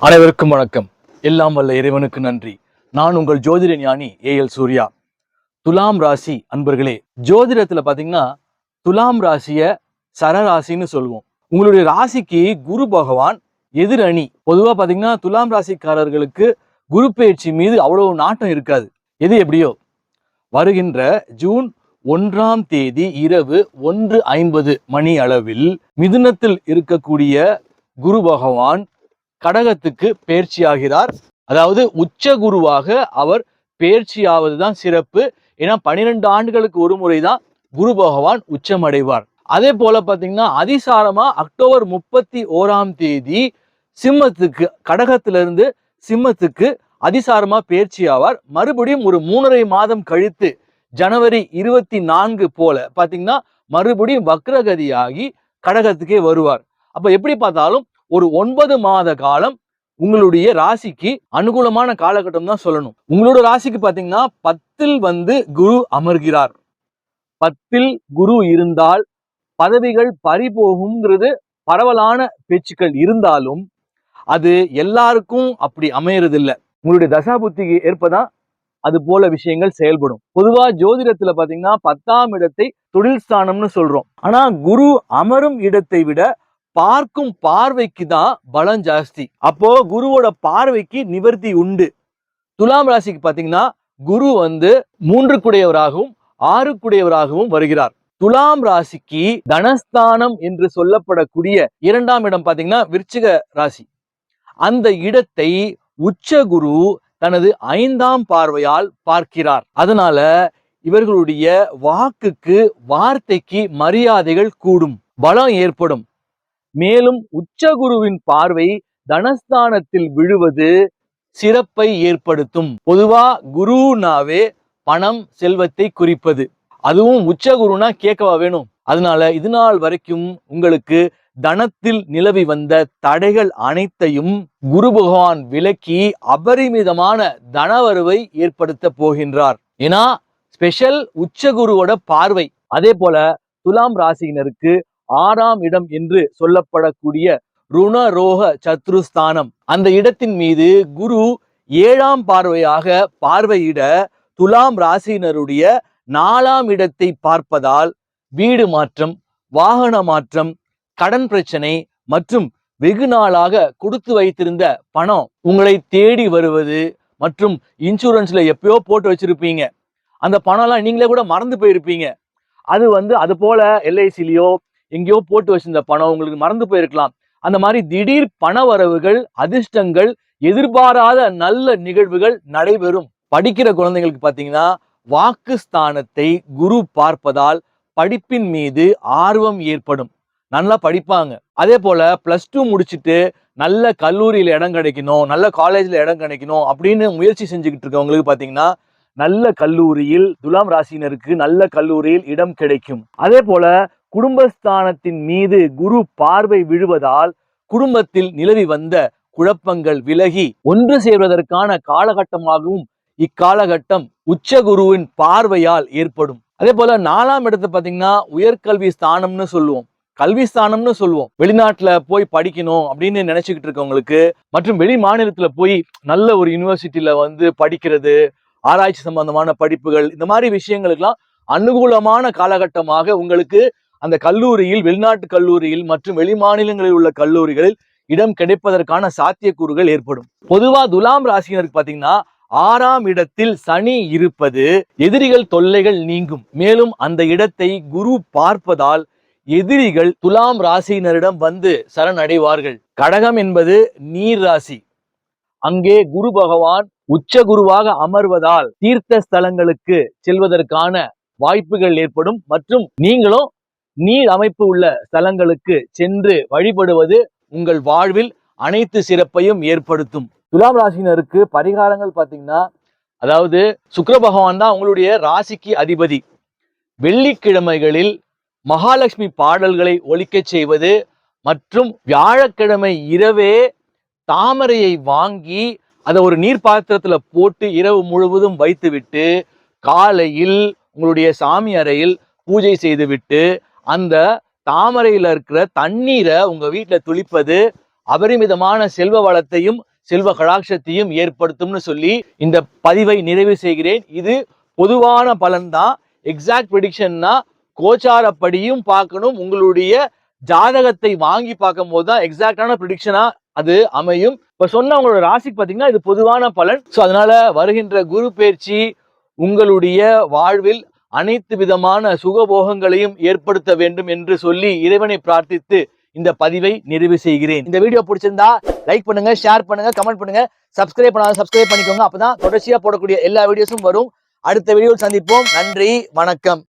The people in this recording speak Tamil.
அனைவருக்கும் வணக்கம். எல்லாம் வல்ல இறைவனுக்கு நன்றி. நான் உங்கள் ஜோதிட ஞானி ஏஎல் சூர்யா. துலாம் ராசி அன்பர்களே, ஜோதிடத்துல பாத்தீங்கன்னா துலாம் ராசிய சரராசின்னு சொல்லுவோம். உங்களுடைய ராசிக்கு குரு பகவான் எதிர் அணி. பொதுவா பாத்தீங்கன்னா துலாம் ராசிக்காரர்களுக்கு குரு பயிற்சி மீது அவ்வளவு நாட்டம் இருக்காது. எது எப்படியோ வருகின்ற ஜூன் 1ஆம் தேதி இரவு 1:50 மணி அளவில் மிதுனத்தில் இருக்கக்கூடிய குரு பகவான் கடகத்துக்கு பெயர்ச்சியாகிறார். அதாவது உச்ச குருவாக அவர் பெயர்ச்சியாவதுதான் சிறப்பு. ஏன்னா 12 ஆண்டுகளுக்கு ஒரு முறைதான் குரு பகவான் உச்சமடைவார். அதே போல பாத்தீங்கன்னா அதிசாரமா அக்டோபர் 31ஆம் தேதி சிம்மத்துக்கு, கடகத்திலிருந்து சிம்மத்துக்கு அதிசாரமா பெயர்ச்சி ஆவார். மறுபடியும் ஒரு 3.5 மாதம் கழித்து ஜனவரி 24 போல பாத்தீங்கன்னா மறுபடியும் வக்ரகதியாகி கடகத்துக்கே வருவார். அப்ப எப்படி பார்த்தாலும் ஒரு 9 மாத காலம் உங்களுடைய ராசிக்கு அனுகூலமான காலகட்டம் தான் சொல்லணும். உங்களோட ராசிக்கு பாத்தீங்கன்னா 10ல் குரு அமர்கிறார். 10ல் குரு இருந்தால் பதவிகள் பறிபோகுங்கிறது பரவலான பேச்சுக்கள் இருந்தாலும் அது எல்லாருக்கும் அப்படி அமையறது இல்லை. உங்களுடைய தசாபுத்திக்கு ஏற்பதான் அது போல விஷயங்கள் செயல்படும். பொதுவா ஜோதிடத்துல பாத்தீங்கன்னா 10ஆம் இடத்தை தொழில் ஸ்தானம்னு சொல்றோம். ஆனா குரு அமரும் இடத்தை விட பார்க்கும் பார்வைக்கு தான் பலம் ஜாஸ்தி. அப்போ குருவோட பார்வைக்கு நிவர்த்தி உண்டு. துலாம் ராசிக்கு பாத்தீங்கன்னா குரு 3 6 வருகிறார். துலாம் ராசிக்கு தனஸ்தானம் என்று சொல்லப்படக்கூடிய 2ஆம் இடம் பாத்தீங்கன்னா விருச்சிக ராசி. அந்த இடத்தை உச்ச குரு தனது 5ஆம் பார்வையால் பார்க்கிறார். அதனால இவர்களுடைய வாக்குக்கு, வார்த்தைக்கு மரியாதைகள் கூடும், பலம் ஏற்படும். மேலும் உச்சகுருவின் பார்வை தனஸ்தானத்தில் விழுவது சிறப்பை ஏற்படுத்தும். பொதுவா குருனாவே பணம், செல்வத்தை குறிப்பது. அதுவும் உச்சகுருனா கேட்கவா வேணும். அதனால இது நாள் வரைக்கும் உங்களுக்கு தனத்தில் நிலவி வந்த தடைகள் அனைத்தையும் குரு பகவான் விலக்கி அபரிமிதமான தனவரவை ஏற்படுத்த போகின்றார். ஏன்னா ஸ்பெஷல் உச்சகுருவோட பார்வை. அதே போல துலாம் ராசியினருக்கு 6ஆம் இடம் என்று சொல்லப்படக்கூடிய ருணரோக சத்ருஸ்தானம், அந்த இடத்தின் மீது குரு 7ஆம் பார்வையாக பார்வையிட துலாம் ராசியினருடைய 4ஆம் இடத்தை பார்ப்பதால் வீடு மாற்றம், வாகன மாற்றம், கடன் பிரச்சனை மற்றும் வெகு நாளாக கொடுத்து வைத்திருந்த பணம் உங்களை தேடி வருவது மற்றும் இன்சூரன்ஸ்ல எப்பயோ போட்டு வச்சிருப்பீங்க, அந்த பணம்லாம் நீங்களே கூட மறந்து போயிருப்பீங்க. அது போல எல்ஐசிலையோ எங்கேயோ போட்டு வச்சிருந்த பணம் உங்களுக்கு மறந்து போயிருக்கலாம். அந்த மாதிரி திடீர் பண வரவுகள், அதிர்ஷ்டங்கள், எதிர்பாராத நல்ல நிகழ்வுகள் நடைபெறும். படிக்கிற குழந்தைங்களுக்கு பாத்தீங்கன்னா வாக்குஸ்தானத்தை குரு பார்ப்பதால் படிப்பின் மீது ஆர்வம் ஏற்படும், நல்லா படிப்பாங்க. அதே போல +2 முடிச்சுட்டு நல்ல கல்லூரியில இடம் கிடைக்கணும், நல்ல காலேஜ்ல இடம் கிடைக்கணும் அப்படின்னு முயற்சி செஞ்சுக்கிட்டு இருக்கவங்களுக்கு பாத்தீங்கன்னா நல்ல கல்லூரியில், துலாம் ராசியினருக்கு நல்ல கல்லூரியில் இடம் கிடைக்கும். அதே போல குடும்பஸ்தானத்தின் மீது குரு பார்வை விழுவதால் குடும்பத்தில் நிலவி வந்த குழப்பங்கள் விலகி ஒன்று சேர்வதற்கான காலகட்டமாகவும் இக்காலகட்டம் உச்ச குருவின் பார்வையால் ஏற்படும். அதே போல 4ஆம் இடத்தை பாத்தீங்கன்னா உயர்கல்வி ஸ்தானம்னு சொல்லுவோம், கல்வி ஸ்தானம்னு சொல்லுவோம். வெளிநாட்டுல போய் படிக்கணும் அப்படின்னு நினைச்சுக்கிட்டு இருக்கவங்களுக்கு மற்றும் வெளி மாநிலத்துல போய் நல்ல ஒரு யூனிவர்சிட்டியில படிக்கிறது, ஆராய்ச்சி சம்பந்தமான படிப்புகள், இந்த மாதிரி விஷயங்களுக்கெல்லாம் அனுகூலமான காலகட்டமாக உங்களுக்கு அந்த கல்லூரியில், வெளிநாட்டு கல்லூரியில் மற்றும் வெளி மாநிலங்களில் உள்ள கல்லூரிகளில் இடம் கிடைப்பதற்கான சாத்தியக்கூறுகள் ஏற்படும். பொதுவா துலாம் ராசியினருக்கு பாத்தீங்கன்னா 6ஆம் இடத்தில் சனி இருப்பது எதிரிகள் தொல்லைகள் நீங்கும். மேலும் அந்த இடத்தை குரு பார்ப்பதால் எதிரிகள் துலாம் ராசியினரிடம் சரணடைவார்கள். கடகம் என்பது நீர் ராசி. அங்கே குரு பகவான் உச்ச குருவாக அமர்வதால் தீர்த்த ஸ்தலங்களுக்கு செல்வதற்கான வாய்ப்புகள் ஏற்படும் மற்றும் நீங்களும் நீர் அமைப்பு உள்ள ஸ்தலங்களுக்கு சென்று வழிபடுவது உங்கள் வாழ்வில் அனைத்து சிறப்பையும் ஏற்படுத்தும். துலாம் ராசினருக்கு பரிகாரங்கள் பாத்தீங்கன்னா, அதாவது சுக்கிர பகவான் தான் உங்களுடைய ராசிக்கு அதிபதி. வெள்ளிக்கிழமைகளில் மகாலட்சுமி பாடல்களை ஒலிக்க செய்வது மற்றும் வியாழக்கிழமை இரவே தாமரையை வாங்கி அதை ஒரு நீர் பாத்திரத்துல போட்டு இரவு முழுவதும் வைத்துவிட்டு காலையில் உங்களுடைய சாமி அறையில் பூஜை செய்துவிட்டு அந்த தாமரையில இருக்கிற தண்ணீரை உங்க வீட்டுல துளிப்பது அபரிமிதமான செல்வ வளத்தையும் செல்வ கடாட்சத்தையும் ஏற்படுத்தும்னு சொல்லி இந்த பதிவை நிறைவு செய்கிறேன். இது பொதுவான பலன் தான். எக்ஸாக்ட் ப்ரெடிக்ஷன்னா கோச்சாரப்படியும் பார்க்கணும், உங்களுடைய ஜாதகத்தை வாங்கி பார்க்கும் போது தான் எக்ஸாக்டான ப்ரெடிக்ஷனா அது அமையும். இப்ப சொன்ன உங்களோட ராசிக்கு பாத்தீங்கன்னா இது பொதுவான பலன். ஸோ அதனால வருகின்ற குரு பயிற்சி உங்களுடைய வாழ்வில் அனைத்து விதமான சுகபோகங்களையும் ஏற்படுத்த வேண்டும் என்று சொல்லி இறைவனை பிரார்த்தித்து இந்த பதிவை நிறைவு செய்கிறேன். இந்த வீடியோ பிடிச்சிருந்தா லைக் பண்ணுங்க, ஷேர் பண்ணுங்க, கமெண்ட் பண்ணுங்க, சப்ஸ்கிரைப் பண்ணாத சப்ஸ்கிரைப் பண்ணிக்கோங்க. அப்பதான் தொடர்ச்சியா போடக்கூடிய எல்லா வீடியோஸும் வரும். அடுத்த வீடியோவில் சந்திப்போம். நன்றி, வணக்கம்.